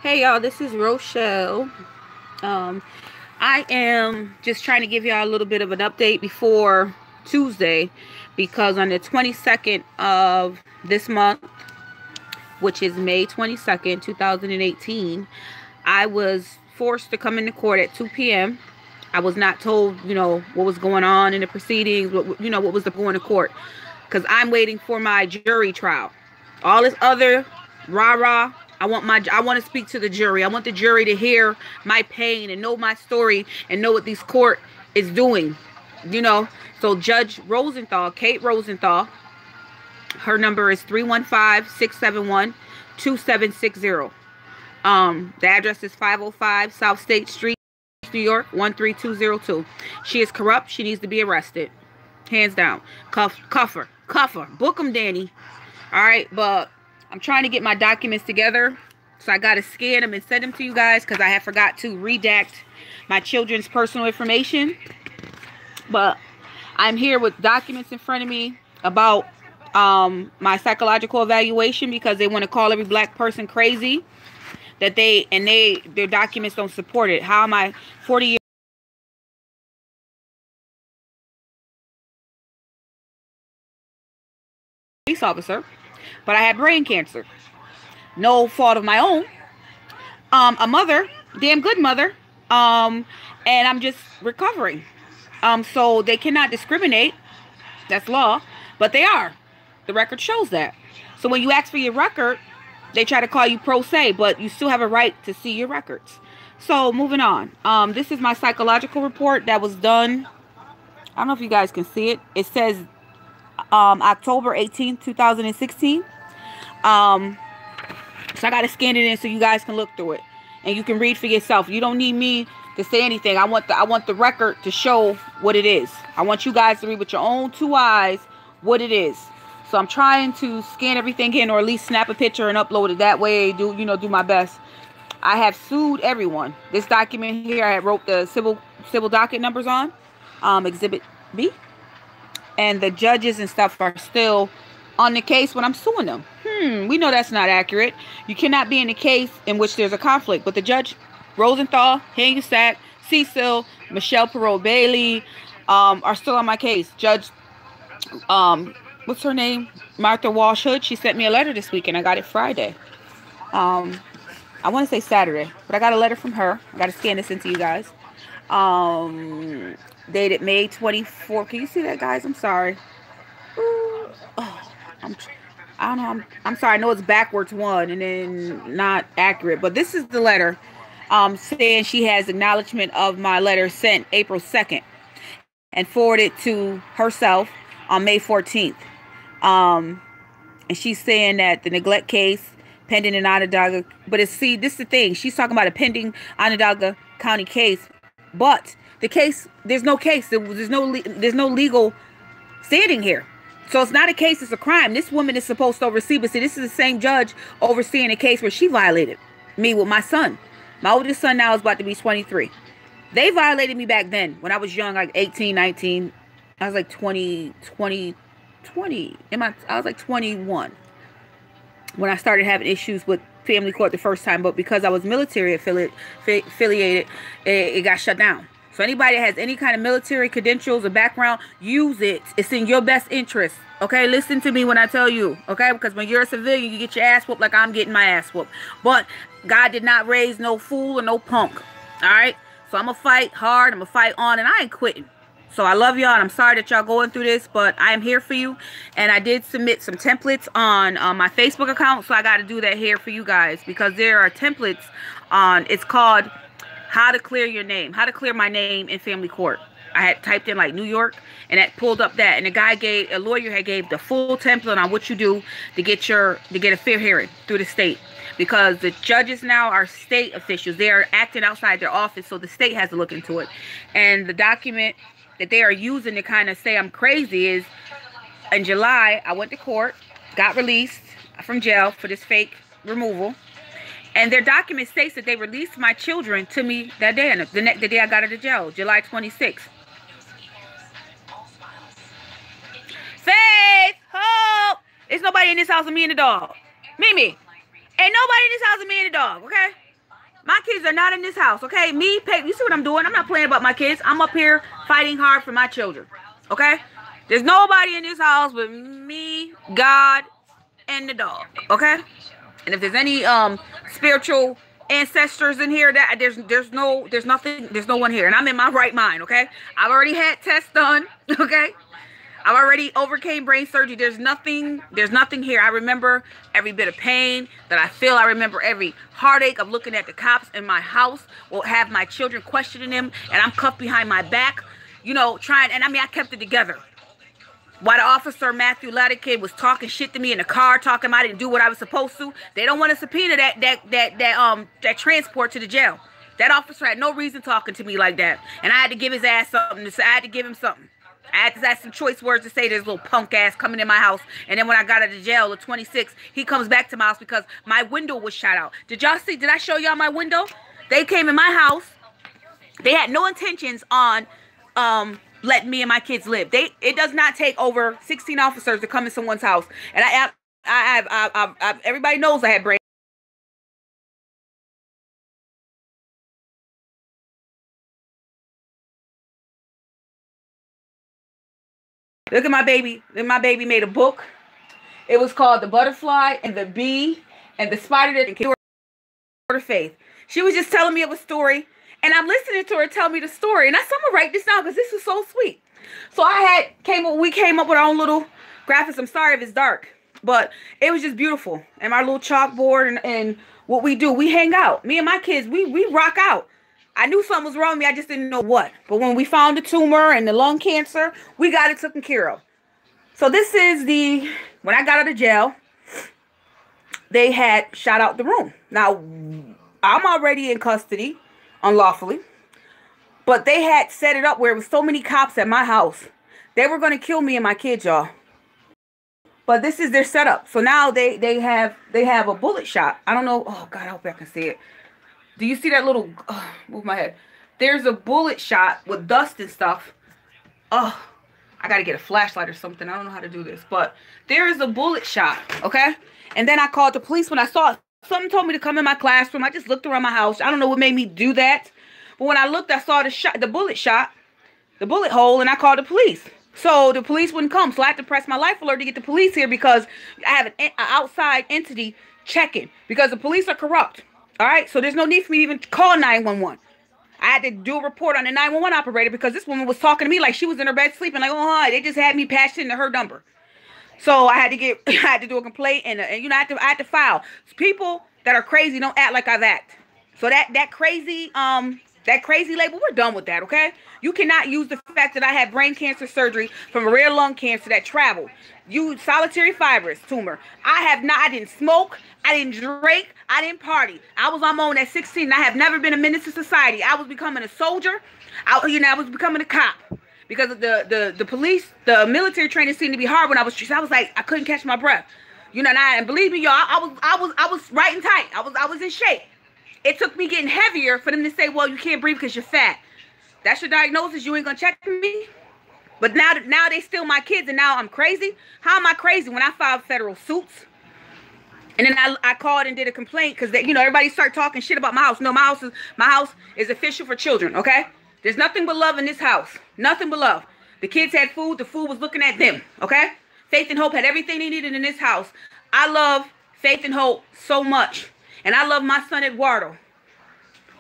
Hey y'all, this is Rochelle. I am just trying to give y'all a little bit of an update before Tuesday, because on the 22nd of this month, which is May 22nd, 2018, I was forced to come into court at 2 p.m. I was not told, what was going on in the proceedings, what was the going to court, because I'm waiting for my jury trial. All this other rah-rah, I want to speak to the jury. I want the jury to hear my pain and know my story and know what this court is doing. So Judge Rosenthal, Kate Rosenthal, her number is 315-671-2760. The address is 505 South State Street, New York, 13202. She is corrupt. She needs to be arrested. Hands down. Cuff her. Book them, Danny. All right, but I'm trying to get my documents together, so I got to scan them and send them to you guys because I have forgot to redact my children's personal information. But I'm here with documents in front of me about my psychological evaluation, because they want to call every black person crazy, their documents don't support it. How am I 40 years police officer, but I had brain cancer? No fault of my own. A mother, damn good mother, and I'm just recovering. So they cannot discriminate. That's law, but they are. The record shows that. So when you ask for your record, they try to call you pro se, but you still have a right to see your records. So moving on. This is my psychological report that was done. I don't know if you guys can see it. It says October 18th, 2016. So I got to scan it in so you guys can look through it and you can read for yourself. You don't need me to say anything. I want the record to show what it is. I want you guys to read with your own two eyes what it is. So I'm trying to scan everything in, or at least snap a picture and upload it that way. Do my best. I have sued everyone. This document here, I wrote the civil docket numbers on, Exhibit B, and the judges and stuff are still on the case when I'm suing them. We know that's not accurate. You cannot be in a case in which there's a conflict. But the Judge Rosenthal, Hanuszczak, Cecil, Michelle Perot Bailey are still on my case. Judge, what's her name? Martha Walsh Hood. She sent me a letter this week, and I got it Friday. I want to say Saturday, but I got a letter from her. I got to scan this into you guys. Dated May 24th. Can you see that, guys? I'm sorry. Ooh. Oh, I don't know. I'm sorry. I know it's backwards one and then not accurate, but this is the letter saying she has acknowledgement of my letter sent April 2nd and forwarded to herself on May 14th. And she's saying that the neglect case pending in Onondaga, but this is the thing. She's talking about a pending Onondaga County case, but the case, there's no case. There's no legal standing here. So it's not a case, it's a crime. This woman is supposed to oversee, but see, this is the same judge overseeing a case where she violated me with my son. My oldest son now is about to be 23. They violated me back then when I was young, like 18, 19. I was like 20. I was like 21 when I started having issues with family court the first time. But because I was military affiliated, it got shut down. So anybody that has any kind of military credentials or background, use it. It's in your best interest. Okay, listen to me when I tell you. Okay, because when you're a civilian, you get your ass whooped like I'm getting my ass whooped. But God did not raise no fool or no punk. All right, so I'm gonna fight hard. I'm gonna fight on, and I ain't quitting. So I love y'all, and I'm sorry that y'all going through this, but I am here for you. And I did submit some templates on my Facebook account, so I got to do that here for you guys, because there are templates on. It's called How to Clear Your Name, How to Clear My Name in Family Court. I had typed in like New York, and that pulled up that, and a lawyer had gave the full template on what you do to get a fair hearing through the state, because the judges now are state officials. They are acting outside their office, so the state has to look into it. And the document that they are using to kind of say I'm crazy is, in July, I went to court, got released from jail for this fake removal. And their document states that they released my children to me that day, the day I got out of jail, July 26th. Faith, hope. There's nobody in this house with me and the dog. Mimi, ain't nobody in this house with me and the dog, okay? kids are not in this house, okay? You see what I'm doing? I'm not playing about my kids. I'm up here fighting hard for my children, okay? There's nobody in this house but me, God, and the dog, okay? And if there's any spiritual ancestors in here, that there's no one here, and I'm in my right mind, okay? I've already had tests done, okay? I've already overcame brain surgery. There's nothing here. I remember every bit of pain that I feel. I remember every heartache of looking at the cops in my house, will have my children questioning them, and I'm cuffed behind my back, you know, trying, and I mean, I kept it together. While the officer, Matthew Ladekid, was talking shit to me in the car, talking I didn't do what I was supposed to, they don't want to subpoena that transport to the jail. That officer had no reason talking to me like that, and I had to give his ass something. I had to give him something. I had to ask some choice words to say to this little punk ass coming in my house. And then when I got out of jail at 26, he comes back to my house because my window was shot out. Did y'all see? Did I show y'all my window? They came in my house. They had no intentions on letting me and my kids live. It does not take over 16 officers to come in someone's house. And everybody knows I had brain. Look at my baby. My baby made a book. It was called The Butterfly and the Bee and the Spider That Killed Her Faith. She was just telling me of a story, and I'm listening to her tell me the story. And I'm gonna write this down because this is so sweet. So we came up with our own little graphics. I'm sorry if it's dark, but it was just beautiful. And our little chalkboard and what we do, we hang out. Me and my kids, we rock out. I knew something was wrong with me. I just didn't know what. But when we found the tumor and the lung cancer, we got it taken care of. So this is when I got out of jail, they had shot out the room. Now, I'm already in custody, unlawfully. But they had set it up where it was so many cops at my house. They were going to kill me and my kids, y'all. But this is their setup. So now they have a bullet shot. I don't know. Oh, God, I hope I can see it. Do you see that little, move my head. There's a bullet shot with dust and stuff. Oh, I got to get a flashlight or something. I don't know how to do this. But there is a bullet shot, okay? And then I called the police when I saw it. Something told me to come in my classroom. I just looked around my house. I don't know what made me do that. But when I looked, I saw the bullet hole, and I called the police. So the police wouldn't come. So I had to press my life alert to get the police here because I have an outside entity checking because the police are corrupt. All right, so there's no need for me to even call 911. I had to do a report on the 911 operator because this woman was talking to me like she was in her bed sleeping. Like, oh, they just had me patched into her number. So I had to do a complaint and you know, I had to file. People that are crazy don't act like I've acted. So that crazy label, we're done with that, okay? You cannot use the fact that I had brain cancer surgery from a rare lung cancer that traveled. You solitary fibrous tumor. I didn't smoke. I didn't drink. I didn't party. I was on my own at 16. I have never been a menace to society. I was becoming a soldier. I was becoming a cop because of the police, the military training seemed to be hard when I was like, I couldn't catch my breath. You know, and believe me, y'all, I was right and tight. I was in shape. It took me getting heavier for them to say, well, you can't breathe because you're fat. That's your diagnosis. You ain't gonna check me. But now they steal my kids, and now I'm crazy. How am I crazy when I filed federal suits? And then I called and did a complaint because you know, everybody started talking shit about my house. No, my house is official for children. Okay, there's nothing but love in this house. Nothing but love. The kids had food. The food was looking at them. Okay, Faith and Hope had everything they needed in this house. I love Faith and Hope so much, and I love my son Eduardo.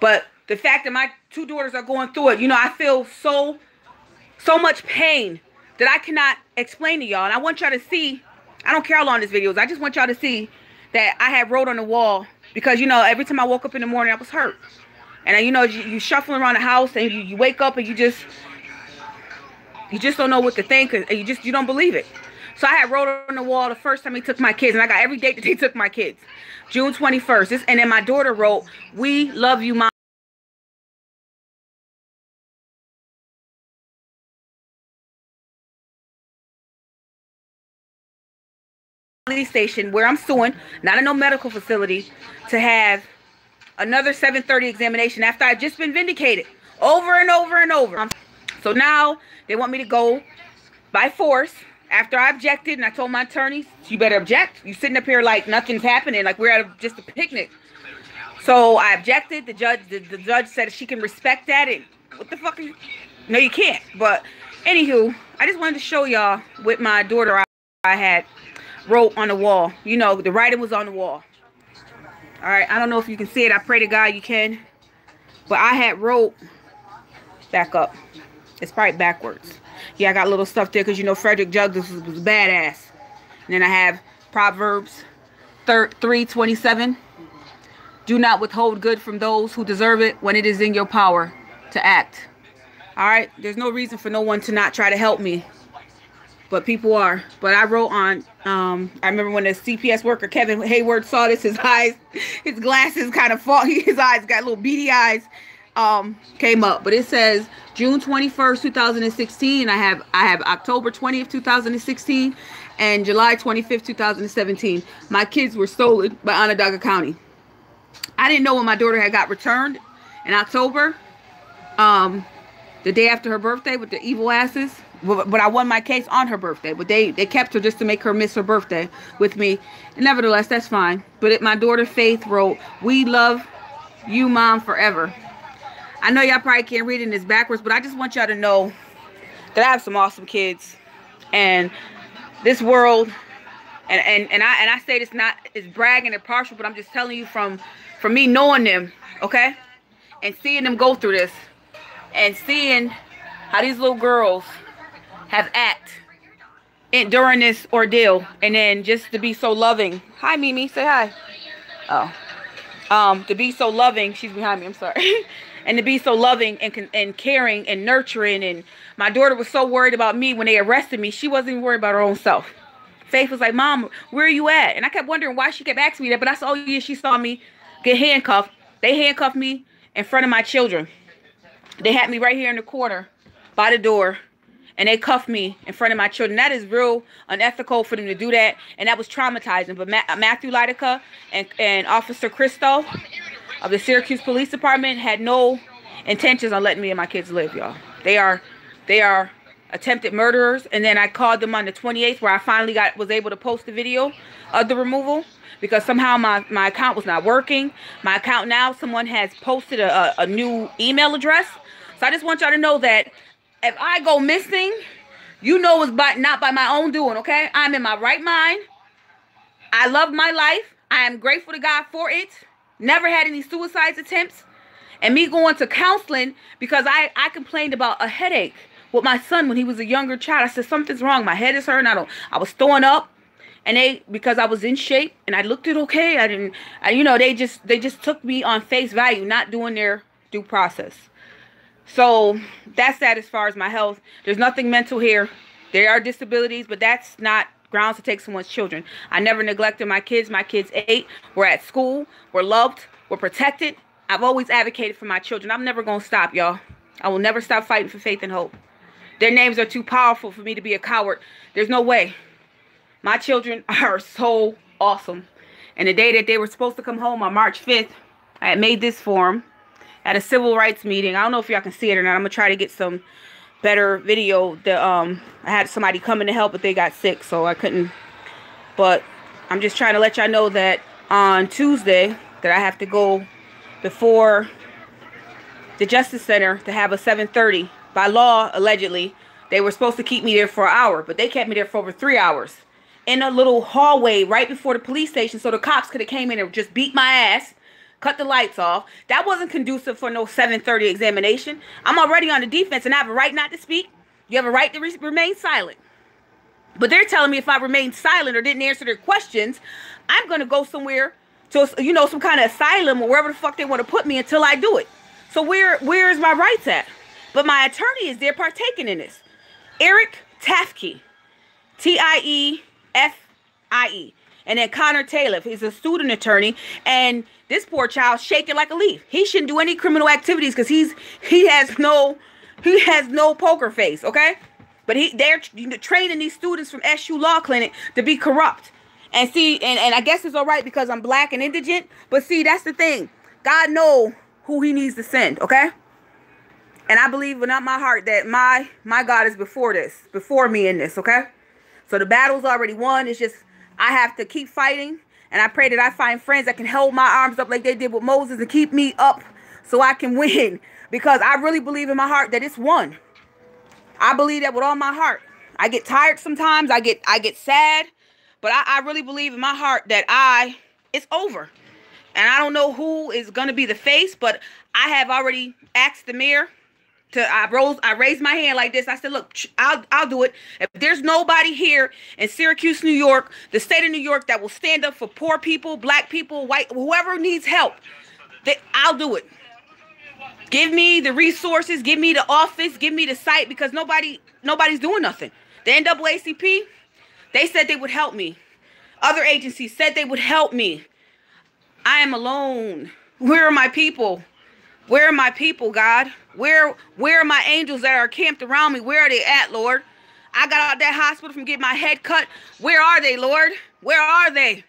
But the fact that my two daughters are going through it, you know, I feel so much pain that I cannot explain to y'all. And I want y'all to see, I don't care how long this video is, I just want y'all to see that I had wrote on the wall because, you know, every time I woke up in the morning, I was hurt. And, you know, you shuffling around the house and you wake up and you just don't know what to think. And you don't believe it. So I had wrote on the wall the first time he took my kids. And I got every date that they took my kids. June 21st. And then my daughter wrote, "We love you, Mom." Police station where I'm suing, not in no medical facility, to have another 7:30 examination after I've just been vindicated over and over and over. So now they want me to go by force after I objected, and I told my attorneys, you better object. You sitting up here like nothing's happening, like we're at just a picnic. So I objected. The judge said she can respect that. And what the fuck? No, you can't. But anywho, I just wanted to show y'all with my daughter I had wrote on the wall. You know, the writing was on the wall. All right. I don't know if you can see it. I pray to God you can. But I had wrote back up. It's probably backwards. Yeah, I got little stuff there because you know Frederick Douglass was badass. And then I have Proverbs 3:27. Do not withhold good from those who deserve it when it is in your power to act. All right. There's no reason for no one to not try to help me. But people are. But I wrote on, I remember when the CPS worker, Kevin Hayward, saw this, his eyes, his glasses kind of foggy. His eyes got little beady eyes, came up. But it says June 21st, 2016. I have October 20th, 2016 and July 25th, 2017. My kids were stolen by Onondaga County. I didn't know when my daughter had got returned in October, the day after her birthday with the evil asses. But I won my case on her birthday. But they kept her just to make her miss her birthday with me. And nevertheless, that's fine. But my daughter Faith wrote, "We love you, Mom, forever." I know y'all probably can't read it in this backwards, but I just want y'all to know that I have some awesome kids. And this world, and I say this not is bragging or partial, but I'm just telling you from me knowing them, okay? And seeing them go through this. And seeing how these little girls have acted during this ordeal. And then just to be so loving. Hi, Mimi. Say hi. Oh. To be so loving. She's behind me. I'm sorry. And to be so loving and caring and nurturing. And my daughter was so worried about me when they arrested me. She wasn't even worried about her own self. Faith was like, "Mom, where are you at?" And I kept wondering why she kept asking me that. But I said, oh, yeah, she saw me get handcuffed. They handcuffed me in front of my children. They had me right here in the corner by the door. And they cuffed me in front of my children. That is real unethical for them to do that. And that was traumatizing. But Matthew Lydica and Officer Christo of the Syracuse Police Department had no intentions on letting me and my kids live, y'all. They are attempted murderers. And then I called them on the 28th where I finally was able to post the video of the removal. Because somehow my account was not working. My account now, someone has posted a new email address. So I just want y'all to know that if I go missing, you know it's not by my own doing, okay? I'm in my right mind. I love my life. I am grateful to God for it. Never had any suicide attempts. And me going to counseling because I complained about a headache with my son when he was a younger child. I said, something's wrong. My head is hurting. I was throwing up. And because I was in shape and I looked it okay. They just took me on face value, not doing their due process. So that's that as far as my health. There's nothing mental here. There are disabilities, but that's not grounds to take someone's children. I never neglected my kids. My kids ate, were at school, were loved, were protected. I've always advocated for my children. I'm never going to stop, y'all. I will never stop fighting for faith and hope. Their names are too powerful for me to be a coward. There's no way. My children are so awesome. And the day that they were supposed to come home on March 5th, I had made this for them at a civil rights meeting. I don't know if y'all can see it or not. I'm going to try to get some better video. I had somebody coming to help, but they got sick, so I couldn't. But I'm just trying to let y'all know that on Tuesday that I have to go before the Justice Center to have a 7:30. By law, allegedly, they were supposed to keep me there for an hour, but they kept me there for over 3 hours. In a little hallway right before the police station so the cops could have came in and just beat my ass, cut the lights off. That wasn't conducive for no 7:30 examination. I'm already on the defense and I have a right not to speak. You have a right to remain silent. But they're telling me if I remain silent or didn't answer their questions, I'm going to go somewhere to, some kind of asylum or wherever the fuck they want to put me until I do it. So where is my rights at? But my attorney is there partaking in this. Eric Tafke, Tiefie. And then Connor Taylor, he's a student attorney, and this poor child shaking like a leaf. He shouldn't do any criminal activities because he has no poker face, okay? But they're training these students from SU Law Clinic to be corrupt. And see, and I guess it's all right because I'm black and indigent, but see, that's the thing. God knows who he needs to send, okay? And I believe with all my heart that my God is before me in this, okay? So the battle's already won. It's just I have to keep fighting, And I pray that I find friends that can hold my arms up like they did with Moses and keep me up so I can win. Because I really believe in my heart that it's won. I believe that with all my heart. I get tired sometimes. I get sad. But I really believe in my heart that it's over. And I don't know who is going to be the face, but I have already asked the mayor I raised my hand like this. I said, look, I'll do it. If there's nobody here in Syracuse, New York, the state of New York, that will stand up for poor people, black people, white, whoever needs help, I'll do it. Give me the resources, give me the office, give me the site, because nobody's doing nothing. The NAACP, they said they would help me. Other agencies said they would help me. I am alone. Where are my people? Where are my people, God? Where are my angels that are camped around me? Where are they at, Lord? I got out that hospital from getting my head cut. Where are they, Lord? Where are they?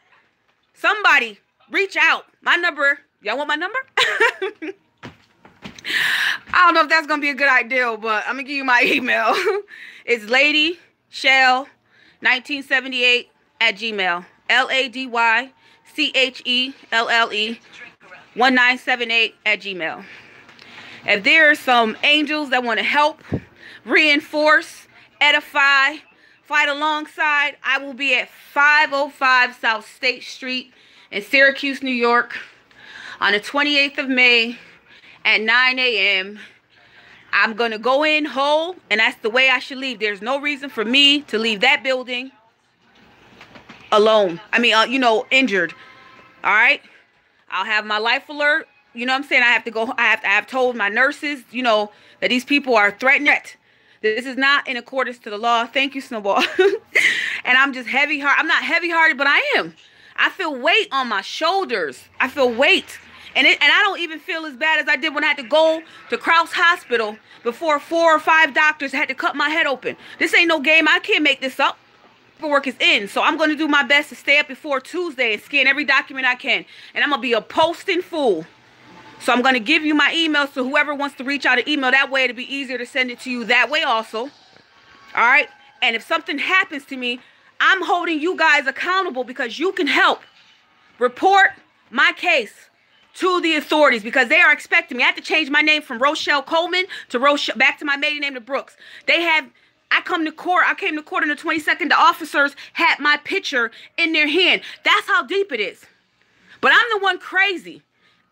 Somebody reach out. My number. Y'all want my number? I don't know if that's going to be a good idea, but I'm going to give you my email. It's ladyshell1978@gmail. LADYCHELLE1978@gmail. If there are some angels that want to help, reinforce, edify, fight alongside, I will be at 505 South State Street in Syracuse, New York on the 28th of May at 9 a.m. I'm going to go in whole, and that's the way I should leave. There's no reason for me to leave that building alone. I mean, injured. All right? I'll have my life alert. You know what I'm saying? I have told my nurses, that these people are threatened. This is not in accordance to the law. Thank you, Snowball. And I'm just heavy-hearted. I'm not heavy-hearted, but I am. I feel weight on my shoulders. I feel weight. And I don't even feel as bad as I did when I had to go to Krause Hospital before 4 or 5 doctors had to cut my head open. This ain't no game. I can't make this up. Paperwork is in, so I'm going to do my best to stay up before Tuesday and scan every document I can. And I'm going to be a posting fool. So I'm going to give you my email, so whoever wants to reach out an email, that way it'll be easier to send it to you that way also. All right? And if something happens to me, I'm holding you guys accountable, because you can help report my case to the authorities, because they are expecting me. I have to change my name from Rochelle Coleman to Rochelle, back to my maiden name to Brooks. I came to court on the 22nd. The officers had my picture in their hand. That's how deep it is. But I'm the one crazy.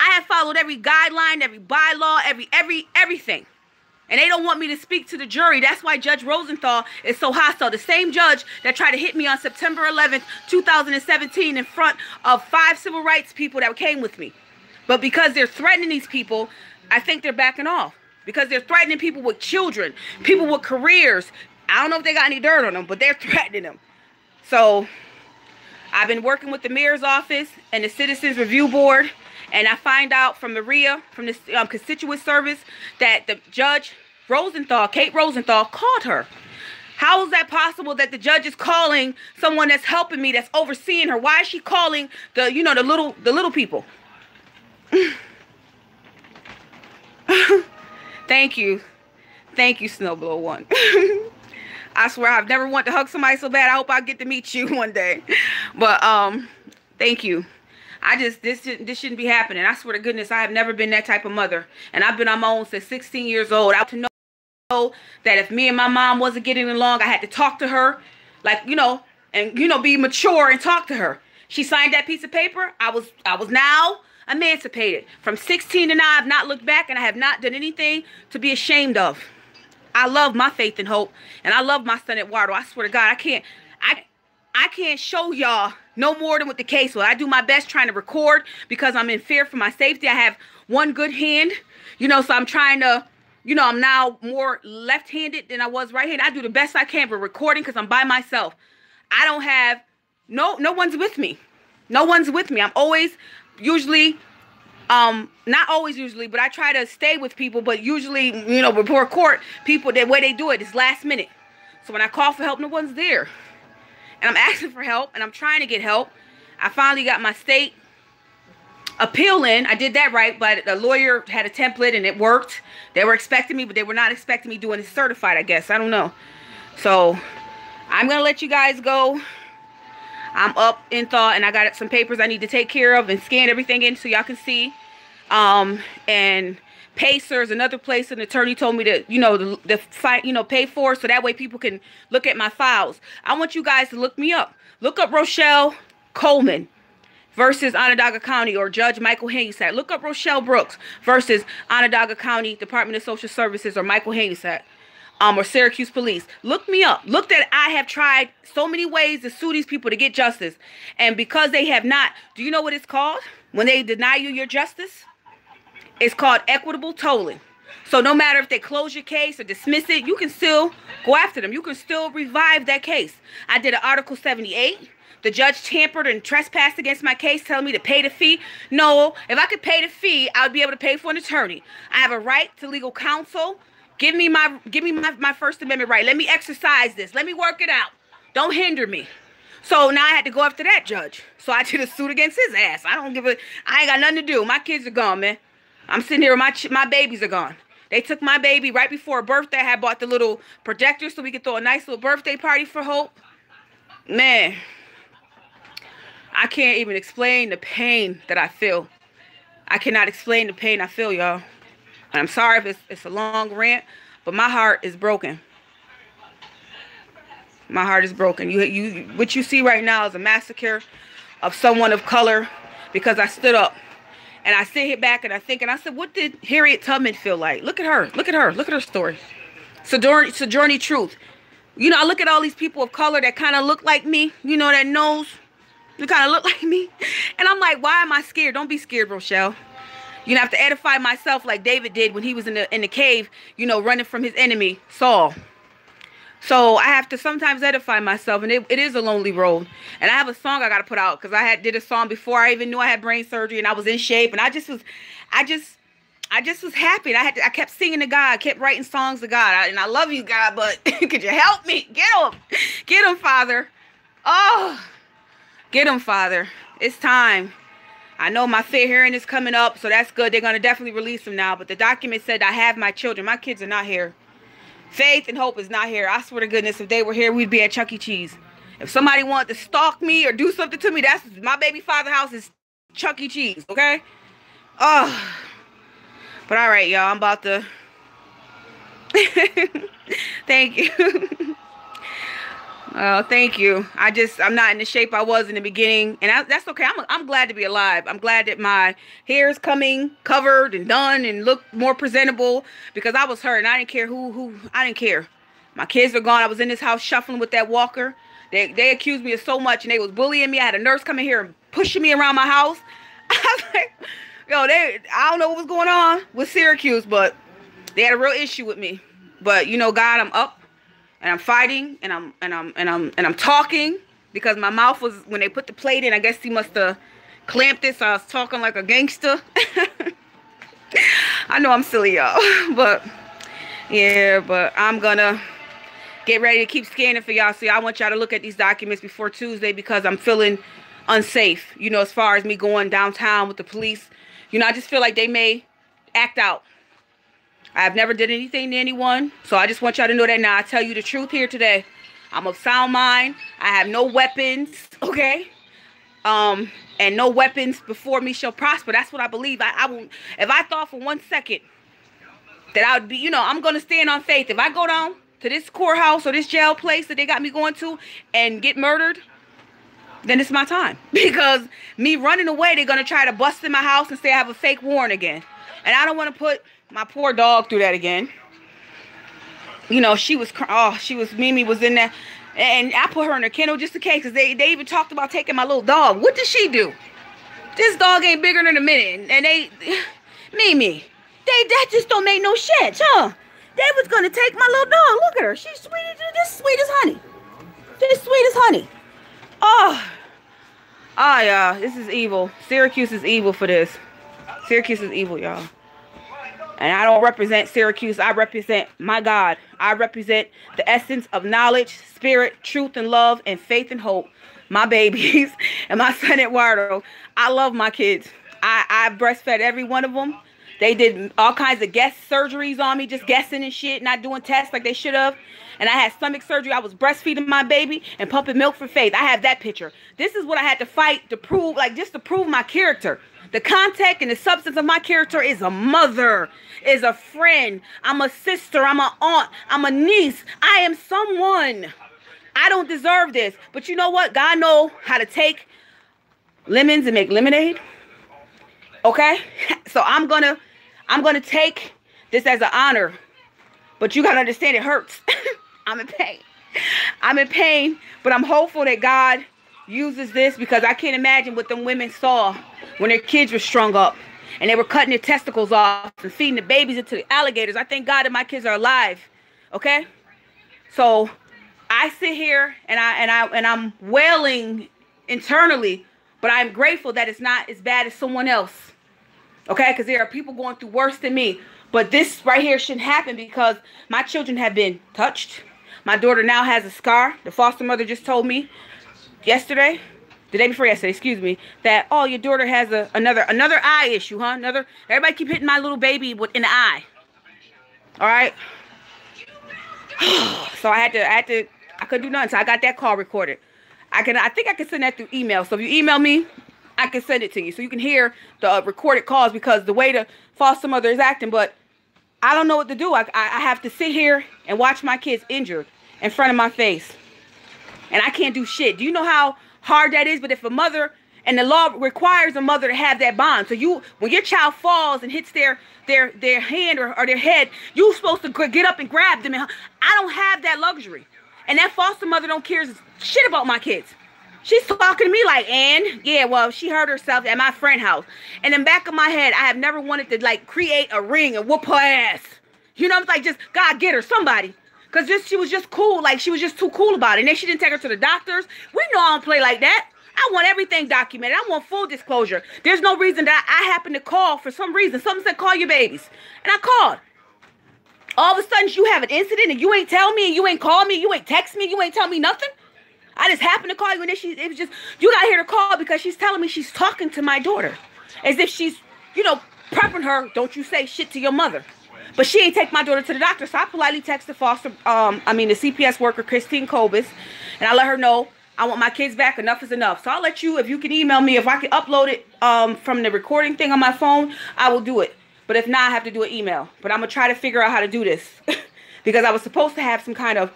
I have followed every guideline, every bylaw, everything. And they don't want me to speak to the jury. That's why Judge Rosenthal is so hostile. The same judge that tried to hit me on September 11th, 2017 in front of 5 civil rights people that came with me. But because they're threatening these people, I think they're backing off. Because they're threatening people with children, people with careers. I don't know if they got any dirt on them, but they're threatening them. So I've been working with the mayor's office and the Citizens Review Board. And I find out from the RIA, from the constituent service, that the Judge Rosenthal, Kate Rosenthal, called her. How is that possible that the judge is calling someone that's helping me, that's overseeing her? Why is she calling the little people? Thank you, Snowblow One. I swear I've never wanted to hug somebody so bad. I hope I get to meet you one day. But thank you. This shouldn't be happening. I swear to goodness, I have never been that type of mother. And I've been on my own since 16 years old. I have to know that if me and my mom wasn't getting along, I had to talk to her, be mature and talk to her. She signed that piece of paper. I was now emancipated. From 16 to now, I've not looked back, and I have not done anything to be ashamed of. I love my faith and hope, and I love my son Eduardo. I swear to God, I can't show y'all no more than what the case was. I do my best trying to record because I'm in fear for my safety. I have one good hand, so I'm trying to, I'm now more left-handed than I was right-handed. I do the best I can for recording because I'm by myself. I don't have, no one's with me. No one's with me. I'm always, usually, not always usually, but I try to stay with people, but usually, before court, people, the way they do it is last minute. So when I call for help, no one's there. And I'm asking for help, and I'm trying to get help. I finally got my state appeal in. I did that right, but the lawyer had a template, and it worked. They were expecting me, but they were not expecting me doing it certified, I guess. I don't know. So I'm going to let you guys go. I'm up in thought, and I got some papers I need to take care of and scan everything in so y'all can see. And Pacer's another place an attorney told me to, the fight, pay for, so that way people can look at my files. I want you guys to look me up. Look up Rochelle Coleman versus Onondaga County, or Judge Michael Hanuszczak. Look up Rochelle Brooks versus Onondaga County Department of Social Services, or Michael Hanuszczak, or Syracuse Police. Look me up. Look that I have tried so many ways to sue these people to get justice. And because they have not, do you know what it's called? When they deny you your justice? It's called equitable tolling. So no matter if they close your case or dismiss it, you can still go after them. You can still revive that case. I did an Article 78. The judge tampered and trespassed against my case, telling me to pay the fee. No, if I could pay the fee, I would be able to pay for an attorney. I have a right to legal counsel. Give me my First Amendment right. Let me exercise this. Let me work it out. Don't hinder me. So now I had to go after that judge. So I did a suit against his ass. I ain't got nothing to do. My kids are gone, man. I'm sitting here, my babies are gone. They took my baby right before her birthday. I had bought the little projector so we could throw a nice little birthday party for Hope. Man, I can't even explain the pain that I feel. I cannot explain the pain I feel, y'all. And I'm sorry if it's a long rant, but my heart is broken. My heart is broken. What you see right now is a massacre of someone of color, because I stood up. And I sit here back and I think, and I said, what did Harriet Tubman feel like? Look at her. Look at her. Look at her story. Sojourner Truth. I look at all these people of color that kind of look like me. That nose. You kind of look like me. And I'm like, why am I scared? Don't be scared, Rochelle. I have to edify myself like David did when he was in the cave, running from his enemy, Saul. So I have to sometimes edify myself, and it is a lonely road. And I have a song I got to put out, because I did a song before I even knew I had brain surgery, and I was in shape, and I just was happy. I kept singing to God, kept writing songs to God, and I love you, God, but could you help me? Get him, Father. Oh, get him, Father. It's time. I know my fair hearing is coming up, so that's good. They're going to definitely release him now, but the document said I have my children. My kids are not here. Faith and Hope is not here. I swear to goodness, if they were here, we'd be at Chuck E. Cheese. If somebody wanted to stalk me or do something to me, that's my baby father's house is Chuck E. Cheese, okay? Oh. But all right, y'all, I'm about to... Thank you. Thank you. I'm not in the shape I was in the beginning, and that's okay. I'm glad to be alive. I'm glad that my hair is coming covered and done and look more presentable, because I was hurt and I didn't care I didn't care. My kids are gone. I was in this house shuffling with that walker. They accused me of so much, and they was bullying me. I had a nurse come in here and pushing me around my house. I was like, I don't know what was going on with Syracuse, but they had a real issue with me. But God, I'm up. And I'm fighting, and I'm talking, because my mouth was, when they put the plate in, I guess he must have clamped it, so I was talking like a gangster. I know I'm silly, y'all, but yeah, but I'm gonna get ready to keep scanning for y'all. So I want y'all to look at these documents before Tuesday, because I'm feeling unsafe, as far as me going downtown with the police. I just feel like they may act out. I've never did anything to anyone, so I just want y'all to know that now. I tell you the truth here today. I'm of sound mind. I have no weapons, okay? And no weapons before me shall prosper. That's what I believe. I won't. If I thought for 1 second that I would be, I'm going to stand on faith. If I go down to this courthouse or this jail place that they got me going to and get murdered, then it's my time. Because me running away, they're going to try to bust in my house and say I have a fake warrant again. And I don't want to put my poor dog through that again. Mimi was in there, and I put her in a kennel just in case, because they even talked about taking my little dog. What did she do? This dog ain't bigger than a minute, and Mimi, that just don't make no sense, huh? They was gonna take my little dog. Look at her, she's sweet as honey. Just sweet as honey. Y'all, this is evil. Syracuse is evil for this. Syracuse is evil, y'all. And I don't represent Syracuse. I represent my God. I represent the essence of knowledge, spirit, truth, and love, and faith and hope. My babies and my son Eduardo. I love my kids. I breastfed every one of them. They did all kinds of guess surgeries on me, just guessing and shit, not doing tests like they should have. And I had stomach surgery. I was breastfeeding my baby and pumping milk for Faith. I have that picture. This is what I had to fight to prove, like just to prove my character. The content and the substance of my character is a mother, is a friend. I'm a sister. I'm an aunt. I'm a niece. I am someone. I don't deserve this. But you know what? God knows how to take lemons and make lemonade. Okay? So I'm gonna take this as an honor. But you gotta understand it hurts. I'm in pain. I'm in pain, but I'm hopeful that God uses this, because I can't imagine what them women saw when their kids were strung up and they were cutting their testicles off and feeding the babies into the alligators. I thank God that my kids are alive. Okay? So I sit here and I'm wailing internally, but I'm grateful that it's not as bad as someone else. Okay? Because there are people going through worse than me. But this right here shouldn't happen, because my children have been touched. My daughter now has a scar. The foster mother just told me yesterday, the day before yesterday, excuse me, that, oh, your daughter has another eye issue, huh? Everybody keep hitting my little baby in the eye. All right. So I couldn't do nothing. So I got that call recorded. I think I can send that through email. So if you email me, I can send it to you so you can hear the recorded calls, because the way the foster mother is acting. But I don't know what to do. I have to sit here and watch my kids injured in front of my face. And I can't do shit. Do you know how hard that is? But if a mother, and the law requires a mother to have that bond. So when your child falls and hits their hand or their head, you're supposed to get up and grab them. I don't have that luxury. And that foster mother don't care shit about my kids. She's talking to me like, Ann, yeah, well, she hurt herself at my friend's house. And in the back of my head, I have never wanted to, like, create a ring and whoop her ass. You know, it's like, just, God, get her, somebody. Because she was just cool. Like, she was just too cool about it. And then she didn't take her to the doctors. We know I don't play like that. I want everything documented. I want full disclosure. There's no reason that I happen to call for some reason. Someone said, call your babies. And I called. All of a sudden, you have an incident and you ain't tell me, and you ain't call me, you ain't text me, you ain't tell me nothing. I just happened to call you, and then it was just, you got here to call because she's telling me she's talking to my daughter. As if she's, prepping her, don't you say shit to your mother. But she ain't take my daughter to the doctor, so I politely texted the CPS worker, Christine Kobus, and I let her know I want my kids back. Enough is enough. So I'll let you, if you can email me, if I can upload it from the recording thing on my phone, I will do it. But if not, I have to do an email. But I'm going to try to figure out how to do this. Because I was supposed to have some kind of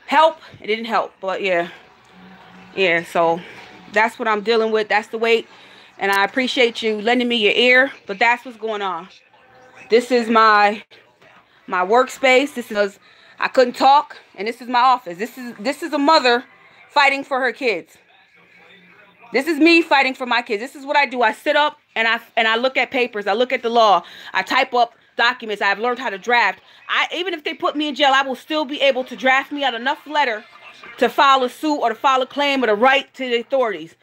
help. It didn't help, but yeah. Yeah, so that's what I'm dealing with. That's the weight. And I appreciate you lending me your ear. But that's what's going on. This is my workspace. This is, I couldn't talk. And this is my office. This is a mother fighting for her kids. This is me fighting for my kids. This is what I do. I sit up and I look at papers. I look at the law. I type up documents. I've learned how to draft. Even if they put me in jail, I will still be able to draft me out enough letter to file a suit or to file a claim or to write to the authorities.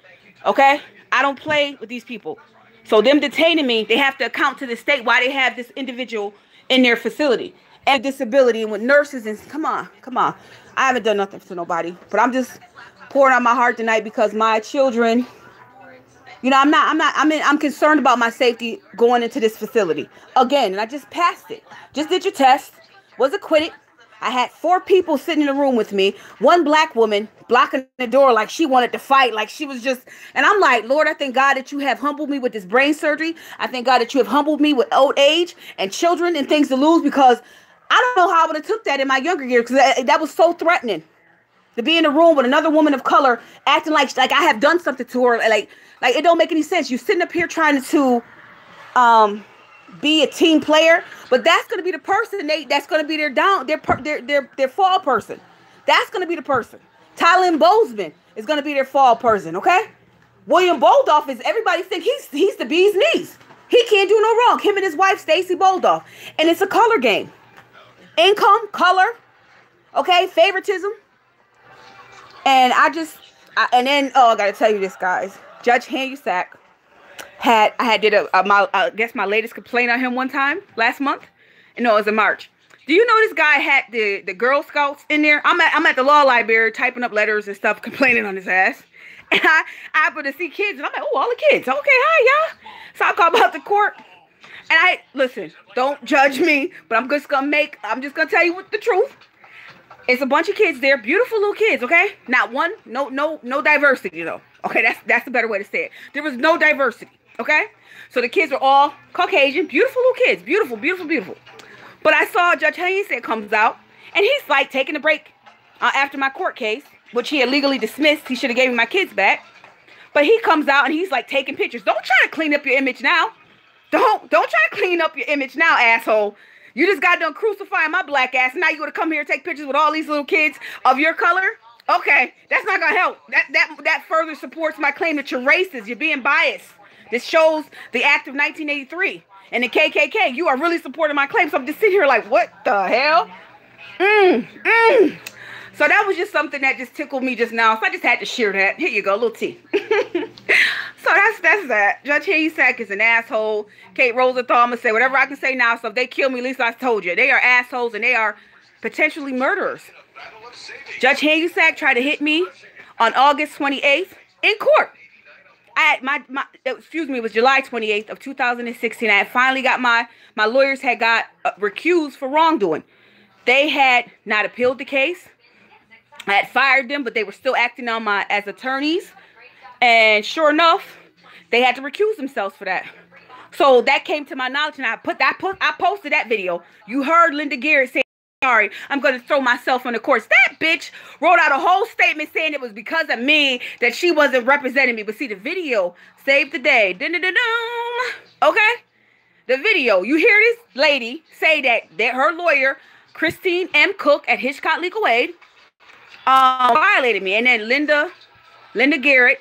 Okay? I don't play with these people. So them detaining me, they have to account to the state why they have this individual in their facility. And disability, and with nurses, and come on. I haven't done nothing to nobody. But I'm just pouring out my heart tonight because my children, I'm concerned about my safety going into this facility. Again, and I just passed it. Just did your test. Was acquitted. I had 4 people sitting in the room with me. One black woman blocking the door like she wanted to fight. Like she was just, and I'm like, Lord, I thank God that you have humbled me with this brain surgery. I thank God that you have humbled me with old age and children and things to lose, because I don't know how I would have took that in my younger years, because that was so threatening. To be in a room with another woman of color acting like I have done something to her. Like it don't make any sense. You're sitting up here trying to be a team player, but that's going to be the person that's going to be their fall person. That's going to be the person. Tylen Bozeman is going to be their fall person, okay? William Balduf is, everybody think he's the bee's knees. He can't do no wrong. Him and his wife, Stacey Balduf. And it's a color game. Income, color, okay? Favoritism. And I gotta tell you this, guys. Judge Hanuszczak did my latest complaint on him one time last month. No, it was in March. Do you know this guy had the Girl Scouts in there? I'm at the law library typing up letters and stuff, complaining on his ass. And I happened to see kids, and I'm like, oh, all the kids. Okay, hi, y'all. So I call about the court. And listen, don't judge me, but I'm just gonna tell you what the truth. It's a bunch of kids there, beautiful little kids, okay? Not one, no diversity though. Okay, that's the better way to say it. There was no diversity, okay? So the kids were all Caucasian, beautiful little kids, beautiful, beautiful, beautiful. But I saw Judge Hanuszczak comes out, and he's like taking a break after my court case, which he illegally dismissed. He should have gave me my kids back. But he comes out and he's like taking pictures. Don't try to clean up your image now. Don't try to clean up your image now, asshole. You just got done crucifying my black ass. And now you want to come here and take pictures with all these little kids of your color? Okay, that's not gonna help. That further supports my claim that you're racist. You're being biased. This shows the act of 1983 and the KKK. You are really supporting my claim. So I'm just sitting here like, what the hell? So that was just something that just tickled me just now. So I just had to share that. Here you go, a little tea. So that's that. Judge Hanuszczak is an asshole. Kate Rosenthal, I'm going to say whatever I can say now. So if they kill me, at least I told you. They are assholes and they are potentially murderers. Judge Hanuszczak tried to hit me on August 28th in court. It was July 28th of 2016. I had finally got my lawyers had got recused for wrongdoing. They had not appealed the case. I had fired them, but they were still acting on as attorneys. And sure enough, they had to recuse themselves for that. So that came to my knowledge, and I posted that video. You heard Linda Garrett say, sorry, I'm going to throw myself on the courts. That bitch wrote out a whole statement saying it was because of me that she wasn't representing me. But see, the video saved the day. Okay? The video, you hear this lady say that her lawyer, Christine M. Cook at Hitchcock Legal Aid, violated me. And then Linda Garrett,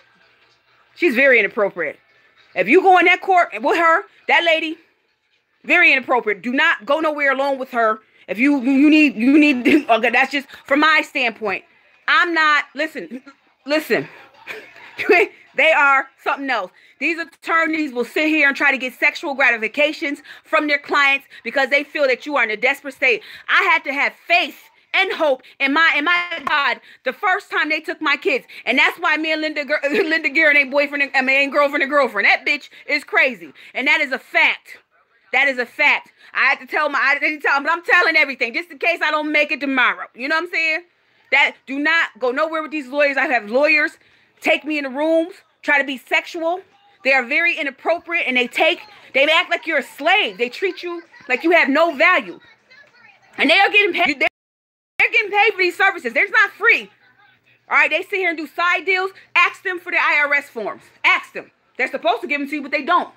she's very inappropriate. If you go in that court with her, that lady, very inappropriate. Do not go nowhere alone with her. If you need, okay, that's just from my standpoint. I'm not, listen, they are something else. These attorneys will sit here and try to get sexual gratifications from their clients because they feel that you are in a desperate state. I had to have faith and hope in my God the first time they took my kids. And that's why me and Linda Garrett ain't boyfriend and ain't girlfriend and girlfriend. That bitch is crazy. And that is a fact. That is a fact. I didn't tell them, but I'm telling everything just in case I don't make it tomorrow. You know what I'm saying? That do not go nowhere with these lawyers. I have lawyers take me in the rooms, try to be sexual. They are very inappropriate, and they act like you're a slave. They treat you like you have no value. And they are getting paid. They're getting paid for these services. They're not free. All right, they sit here and do side deals. Ask them for their IRS forms. Ask them. They're supposed to give them to you, but they don't.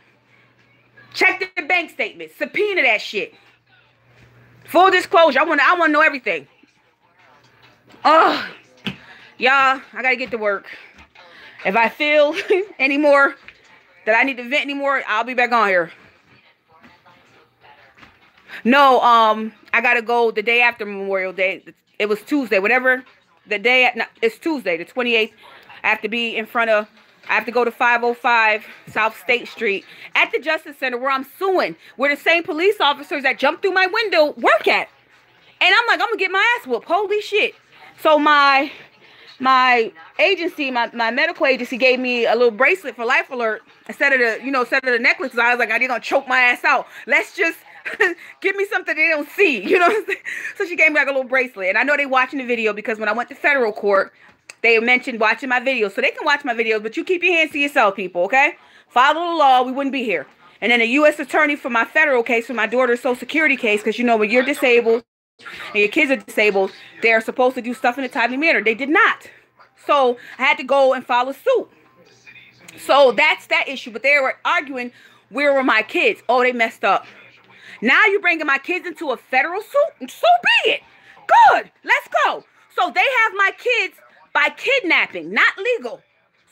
Check their bank statements. Subpoena that shit. Full disclosure. I want to know everything. Oh, y'all, I got to get to work. If I feel anymore that I need to vent anymore, I'll be back on here. No, I got to go the day after Memorial Day. It was Tuesday, whatever the day. It's Tuesday, the 28th. I have to be in front of, I have to go to 505 South State Street at the Justice Center where I'm suing, where the same police officers that jumped through my window work at. And I'm like, I'm going to get my ass whooped. Holy shit. So my agency, my medical agency gave me a little bracelet for Life Alert instead of the necklace. I was like, they're going to choke my ass out. Let's just give me something they don't see. You know what I'm saying? So she gave me like a little bracelet. And I know they watching the video because when I went to federal court, they mentioned watching my videos. So they can watch my videos, but you keep your hands to yourself, people, okay? Follow the law. We wouldn't be here. And then a U.S. attorney for my federal case, for my daughter's Social Security case, because when you're disabled and your kids are disabled, they're supposed to do stuff in a timely manner. They did not. So I had to go and file a suit. So that's that issue. But they were arguing, where were my kids? Oh, they messed up. Now you're bringing my kids into a federal suit? So be it. Good. Let's go. So they have my kids by kidnapping, not legal.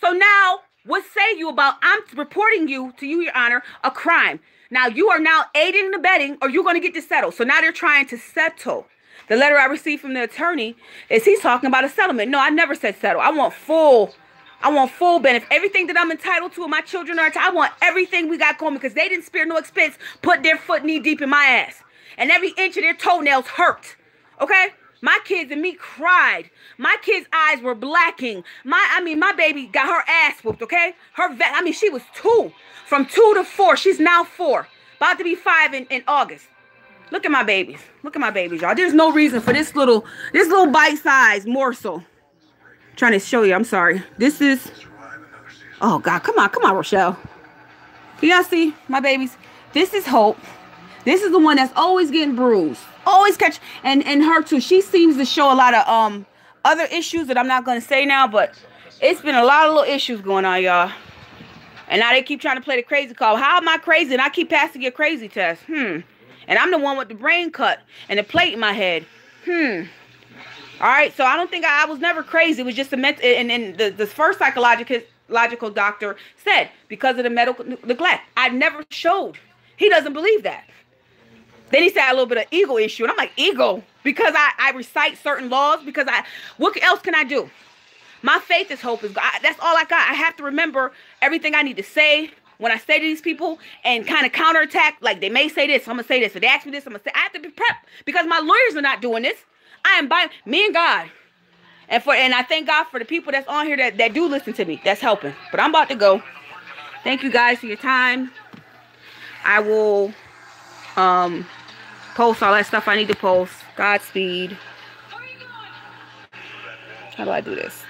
So now, what say you about, I'm reporting you, to you, Your Honor, a crime. Now, you are now aiding and abetting, or you're going to get this settled. So now they're trying to settle. The letter I received from the attorney is he's talking about a settlement. No, I never said settle. I want full benefit. Everything that I'm entitled to and my children are entitled, I want everything we got going because they didn't spare no expense, put their foot knee deep in my ass. And every inch of their toenails hurt. Okay? My kids and me cried. My kids' eyes were blacking. My baby got her ass whooped, okay? She was 2. From 2 to 4. She's now 4. About to be 5 in August. Look at my babies. Look at my babies, y'all. There's no reason for this little bite-sized morsel. Trying to show you. I'm sorry. This is... Oh, God. Come on, Rochelle. Can y'all see my babies? This is Hope. This is the one that's always getting bruised. Always catch. And her, too. She seems to show a lot of other issues that I'm not going to say now. But it's been a lot of little issues going on, y'all. And now they keep trying to play the crazy call. How am I crazy? And I keep passing your crazy test. And I'm the one with the brain cut and the plate in my head. All right. So I don't think I was never crazy. It was just a mental. And the first psychological doctor said because of the medical neglect. I never showed. He doesn't believe that. Then he said a little bit of ego issue. And I'm like, ego? Because I recite certain laws? Because what else can I do? My faith is hope. That's all I got. I have to remember everything I need to say when I say to these people and kind of counterattack. Like, they may say this, so I'm going to say this. If they ask me this, I'm going to say, I have to be prepped because my lawyers are not doing this. I am by me and God. And I thank God for the people that's on here that do listen to me. That's helping. But I'm about to go. Thank you guys for your time. I will post all that stuff I need to post. Godspeed. How do I do this?